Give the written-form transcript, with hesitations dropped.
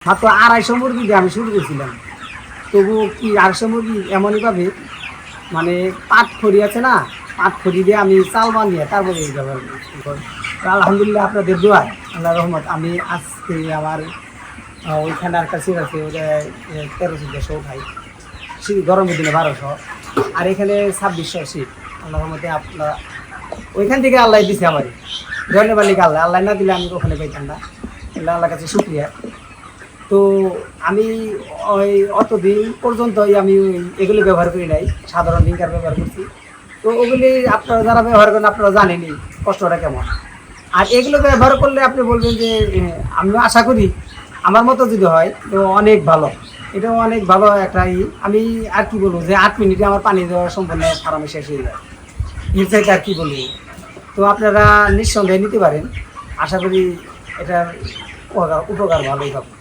মাত্র 250 মুরগি দিয়ে আমি শুরু করেছিলাম। তবু কি 250 মুরগি এমনইভাবে মানে পাট খড়ি আছে না, পাট খড়ি দিয়ে আমি চাল বানিয়ে তারপরে এই ব্যবহার করি। তো আলহামদুলিল্লাহ আপনাদের দোয়ায় আল্লাহ রহমত আমি আজকে আমার ওইখানে একটা সিট আছে ওটা 1300 ভাই, শীত গরমের দিনে 1200, আর এখানে 2600 সিট। আল্লাহ রহমতে আপনার ওইখান থেকে আল্লাহ দিছে আমার ধন্যবাদ লিখে আল্লাহ, আল্লাহ না দিলে আমি ওখানে পাইতাম না। আল্লাহর কাছে শুক্রিয়া। তো আমি ওই অতদিন পর্যন্তই আমি এগুলো ব্যবহার করি নাই, সাধারণ লিঙ্কার ব্যবহার করছি। তো ওগুলি আপনারা যারা ব্যবহার করেন আপনারা জানেনই কষ্টটা কেমন। আর এগুলো ব্যবহার করলে আপনি বলবেন যে আমি আশা করি আমার মতো যদি হয় তো অনেক ভালো, এটাও অনেক ভালো একটা আমি আর কি বলবো যে 8 মিনিটে আমার পানি দেওয়া সম্পূর্ণ ফার্মে শেষ হয়ে যায়, এর চাইতে আর কি বলবো। তো আপনারা নিঃসন্দেহে নিতে পারেন, আশা করি এটার উপকার ভালোই হবে।